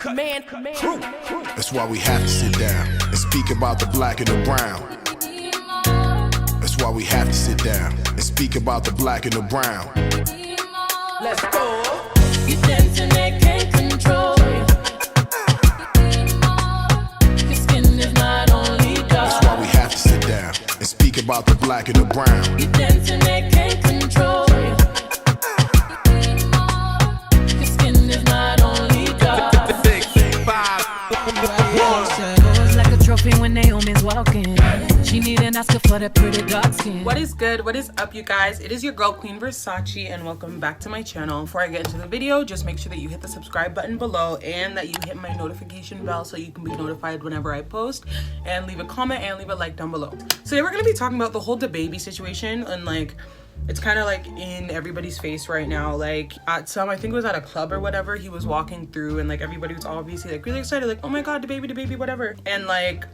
True. That's why we have to sit down and speak about the black and the brown. That's why we have to sit down and speak about the black and the brown. Let's go. You dance and they can't control you. Your skin is not only dark. That's why we have to sit down and speak about the black and the brown. You dance and they can't control you. Your skin is not only dark. Goes like a trophy when Naomi's walking. She need an Oscar for that pretty dark skin. What is good? What is up, you guys? It is your girl Queen Versace, and welcome back to my channel. Before I get into the video, just make sure that you hit the subscribe button below and that you hit my notification bell so you can be notified whenever I post, and leave a comment and leave a like down below. So today we're gonna be talking about the whole Dababy situation, and like it's kind of like in everybody's face right now. Like at some, I think it was at a club or whatever, he was walking through and like everybody was obviously like really excited, like, oh my god, Dababy, whatever. And like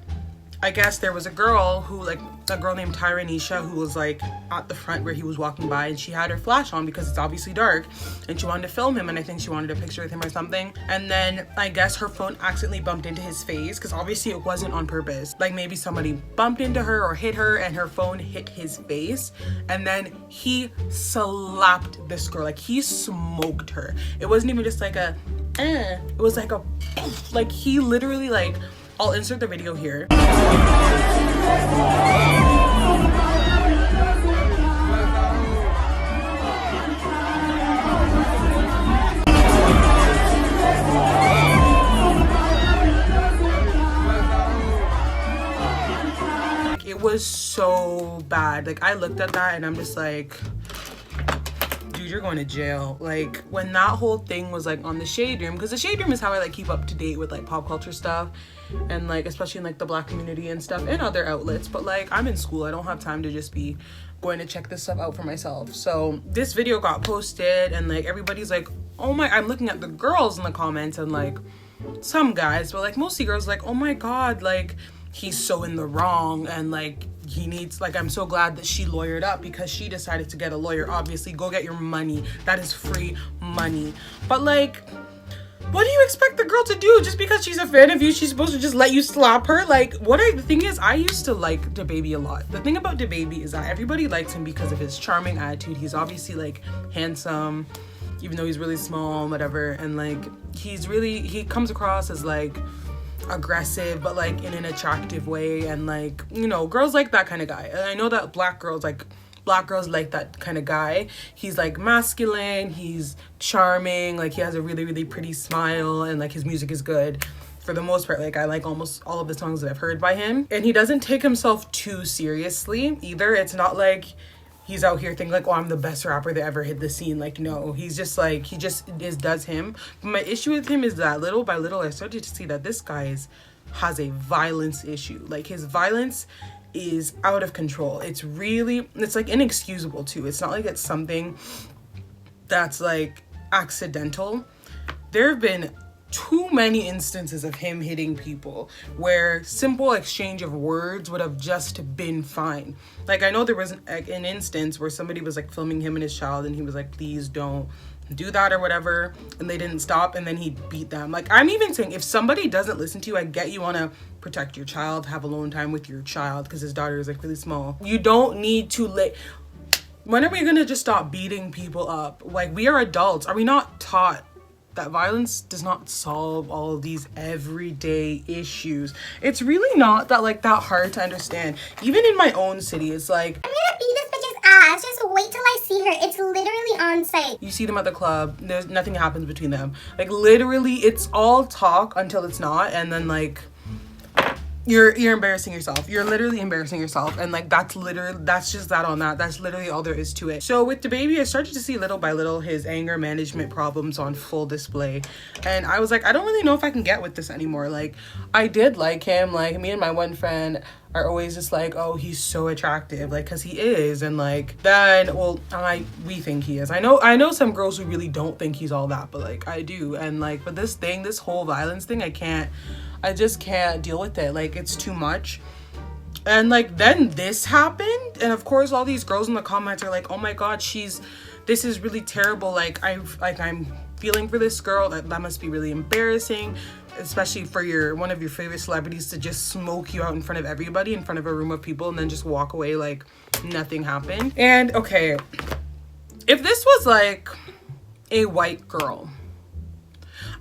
I guess there was a girl who, like, a girl named Tyranisha, who was like at the front where he was walking by, and she had her flash on because it's obviously dark, and she wanted to film him, and I think she wanted a picture with him or something. And then I guess her phone accidentally bumped into his face, because obviously it wasn't on purpose. Like maybe somebody bumped into her or hit her and her phone hit his face, and then he slapped this girl. Like he smoked her. It wasn't even just like a it was like a like he literally, like, I'll insert the video here. It was so bad. Like I looked at that and I'm just like, dude, you're going to jail. Like when that whole thing was like on the Shade Room, because the Shade Room is how I like keep up to date with like pop culture stuff, and like especially in like the black community and stuff and other outlets. But like I'm in school, I don't have time to just be going to check this stuff out for myself. So this video got posted and like everybody's like, oh my, I'm looking at the girls in the comments, and like some guys, but like mostly girls, like, oh my god, like he's so in the wrong, and like he needs, like, I'm so glad that she lawyered up because she decided to get a lawyer. Obviously, go get your money. That is free money. But like, what do you expect the girl to do? Just because she's a fan of you, she's supposed to just let you slap her? Like, the thing is, I used to like Dababy a lot. The thing about Dababy is that everybody likes him because of his charming attitude. He's obviously like handsome, even though he's really small and whatever. And like, he comes across as like aggressive, but like in an attractive way, and like, you know, girls like that kind of guy. And I know that black girls like that kind of guy. He's like masculine, he's charming, like he has a really pretty smile, and like his music is good for the most part. Like I like almost all of the songs that I've heard by him, and he doesn't take himself too seriously either. It's not like he's out here thinking like, oh, I'm the best rapper that ever hit the scene. Like, no, he's just like, he just does him. But my issue with him is that little by little I started to see that this guy has a violence issue. Like his violence is out of control. It's like inexcusable too. It's not like it's something that's like accidental. There have been too many instances of him hitting people where simple exchange of words would have just been fine. Like I know there was an instance where somebody was like filming him and his child, and he was like, please don't do that or whatever, and they didn't stop, and then he beat them. Like I'm even saying, if somebody doesn't listen to you, I get you want to protect your child, have alone time with your child because his daughter is like really small. You don't need to when are we gonna just stop beating people up? Like, we are adults. Are we not taught that violence does not solve all of these everyday issues? It's really not that hard to understand. Even in my own city, it's like, I'm gonna beat this bitch's ass. Just wait till I see her. It's literally on site. You see them at the club, there's nothing happens between them. Like literally, it's all talk until it's not, and then like you're embarrassing yourself. You're literally embarrassing yourself, and like that's just that on that. That's literally all there is to it. So with Dababy, I started to see little by little his anger management problems on full display, and I was like, I don't really know if I can get with this anymore. Like I did like him. Like me and my one friend are always just like, oh, he's so attractive, like, because he is. And like then, well, we think he is. I know some girls who really don't think he's all that, but like I do. And like, but this whole violence thing, I just can't deal with it. Like it's too much. And like then this happened, and of course all these girls in the comments are like, oh my god, this is really terrible. Like I'm feeling for this girl. That must be really embarrassing, especially for one of your favorite celebrities to just smoke you out in front of everybody, in front of a room of people, and then just walk away like nothing happened. And okay, if this was like a white girl,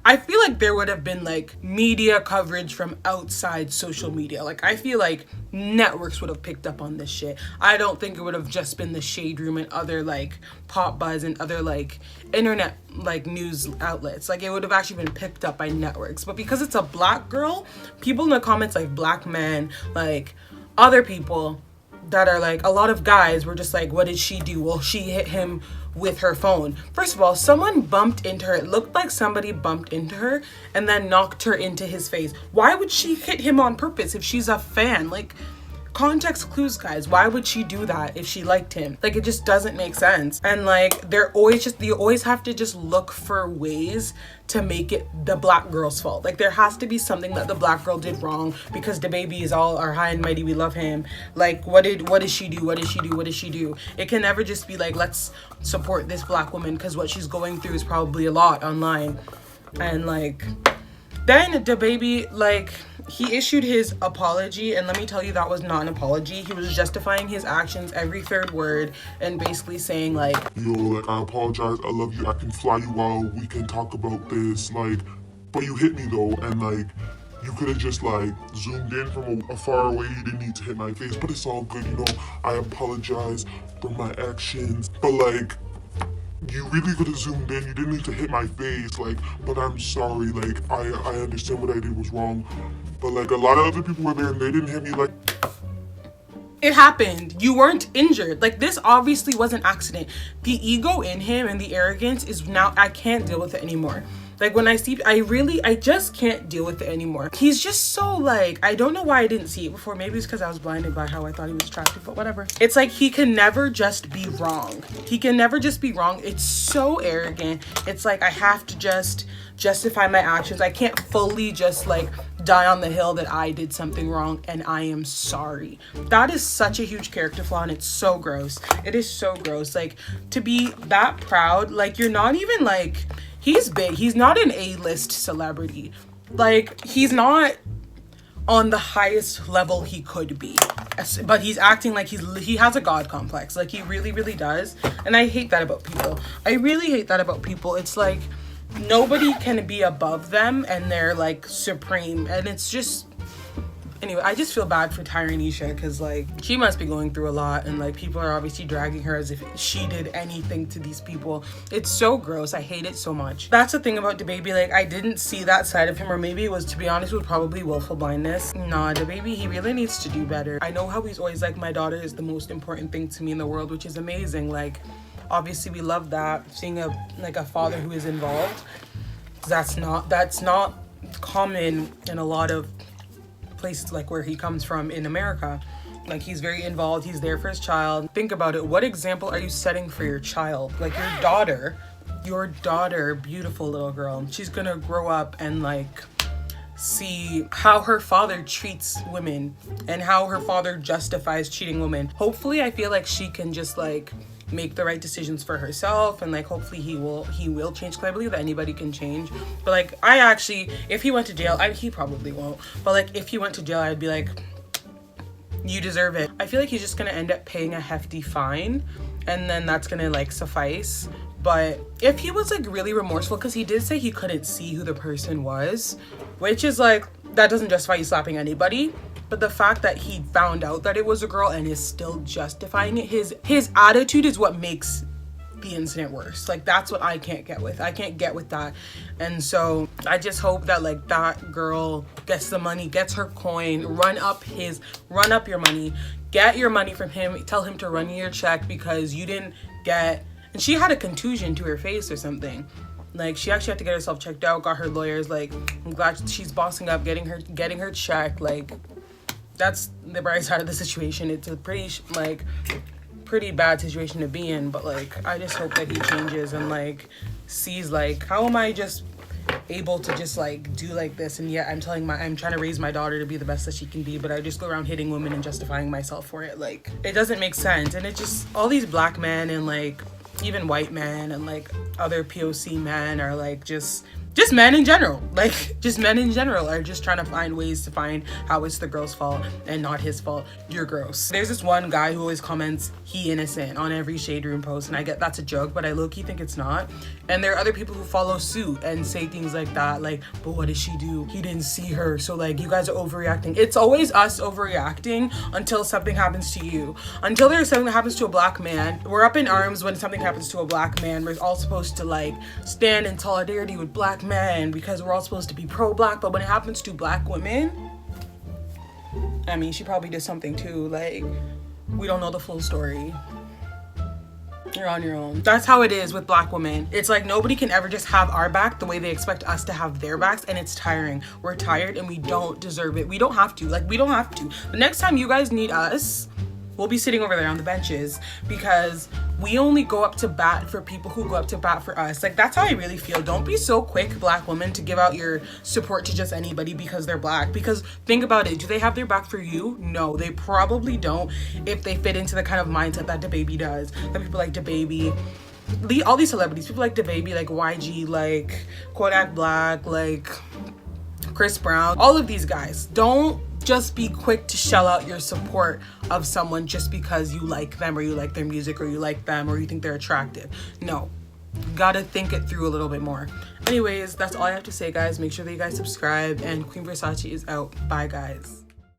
I feel like there would have been like media coverage from outside social media. Like I feel like networks would have picked up on this shit. I don't think it would have just been the Shade Room and other like Pop Buzz and other like internet like news outlets. Like it would have actually been picked up by networks. But because it's a black girl, people in the comments, like black men, like other people that are like, a lot of guys were just like, what did she do? Well, she hit him with her phone. First of all, someone bumped into her. It looked like somebody bumped into her and then knocked her into his face. Why would she hit him on purpose if she's a fan? Like, context clues, guys. Why would she do that if she liked him? Like, it just doesn't make sense. And like, you always have to just look for ways to make it the black girl's fault. Like, there has to be something that the black girl did wrong, because Dababy is all our high and mighty, we love him. Like, what did she do? What did she do? What did she do? It can never just be like, let's support this black woman because what she's going through is probably a lot online. And like, then Dababy, like, he issued his apology, and let me tell you, that was not an apology. He was justifying his actions every third word and basically saying like, yo, like, I apologize, I love you, I can fly you out, we can talk about this, like, but you hit me though, and like, you could have just like zoomed in from a far away, you didn't need to hit my face, but it's all good, you know, I apologize for my actions, but like, you really could have zoomed in, you didn't need to hit my face, like, but I'm sorry, like, I understand what I did was wrong, but like, a lot of other people were there and they didn't hit me, like, it happened. You weren't injured. Like, this obviously was an accident. The ego in him and the arrogance is now, I can't deal with it anymore. Like, when I see, I just can't deal with it anymore. He's just so like, I don't know why I didn't see it before. Maybe it's because I was blinded by how I thought he was attractive, but whatever. It's like, he can never just be wrong. He can never just be wrong. It's so arrogant. It's like, I have to just justify my actions. I can't fully just like die on the hill that I did something wrong and I am sorry. That is such a huge character flaw, and it's so gross. It is so gross. Like, to be that proud, like, you're not even like, he's big. He's not an A-list celebrity. Like, he's not on the highest level he could be. But he's acting like he has a god complex. Like, he really, really does. And I hate that about people. I really hate that about people. It's like, nobody can be above them and they're like supreme. And it's just, anyway, I just feel bad for Tyranisha because like, she must be going through a lot, and like, people are obviously dragging her as if she did anything to these people. It's so gross. I hate it so much. That's the thing about Dababy. Like, I didn't see that side of him, or maybe it was, to be honest, it was probably willful blindness. Nah, Dababy, he really needs to do better. I know how he's always like, my daughter is the most important thing to me in the world, which is amazing. Like, obviously we love that, seeing a father who is involved. That's not common in a lot of places like where he comes from in America. Like, he's very involved, he's there for his child. Think about it, what example are you setting for your child? Like, your daughter, beautiful little girl, she's gonna grow up and like see how her father treats women and how her father justifies cheating women. Hopefully, I feel like she can just like make the right decisions for herself, and like, hopefully he will change, because I believe that anybody can change. But like, I actually, if he went to jail, he probably won't, but like, if he went to jail, I'd be like, you deserve it. I feel like he's just gonna end up paying a hefty fine, and then that's gonna like suffice. But if he was like really remorseful, because he did say he couldn't see who the person was, which is like, that doesn't justify you slapping anybody. But the fact that he found out that it was a girl and is still justifying it, his attitude is what makes the incident worse. Like, that's what I can't get with. I can't get with that. And so I just hope that like, that girl gets the money, gets her coin, run up your money, get your money from him, tell him to run you your check, because you didn't get, and she had a contusion to her face or something. Like, she actually had to get herself checked out, got her lawyers. Like, I'm glad she's bossing up, getting her check. Like, that's the bright side of the situation. It's a pretty bad situation to be in, but like, I just hope that he changes and like sees like, how am I just able to just like do like this, and yet I'm trying to raise my daughter to be the best that she can be, but I just go around hitting women and justifying myself for it. Like, it doesn't make sense. And it just, all these black men and like even white men and like other POC men are like just men in general, like just men in general are just trying to find ways to find how it's the girl's fault and not his fault. You're gross. There's this one guy who always comments he innocent on every Shade Room post, and I get that's a joke, but I low-key think it's not. And there are other people who follow suit and say things like that, like, but what did she do? He didn't see her, so like you guys are overreacting. It's always us overreacting until something happens to you. Until there's something that happens to a black man, we're up in arms. When something happens to a black man, we're all supposed to like stand in solidarity with black men because we're all supposed to be pro-black. But when it happens to black women, I mean, she probably did something too. Like, we don't know the full story. You're on your own. That's how it is with black women. It's like nobody can ever just have our back the way they expect us to have their backs, and it's tiring. We're tired and we don't deserve it. We don't have to. Like, we don't have to. The next time you guys need us, we'll be sitting over there on the benches, because we only go up to bat for people who go up to bat for us. Like, that's how I really feel. Don't be so quick, black women, to give out your support to just anybody because they're black. Because think about it, do they have their back for you? No, they probably don't, if they fit into the kind of mindset that Dababy does. That people like Dababy, all these celebrities, people like Dababy, like YG, like Kodak Black, like Chris Brown, all of these guys. Don't just be quick to shell out your support of someone just because you like them, or you like their music, or you like them, or you think they're attractive. No, you gotta think it through a little bit more. Anyways, that's all I have to say, guys. Make sure that you guys subscribe, and Queen Versace is out. Bye, guys.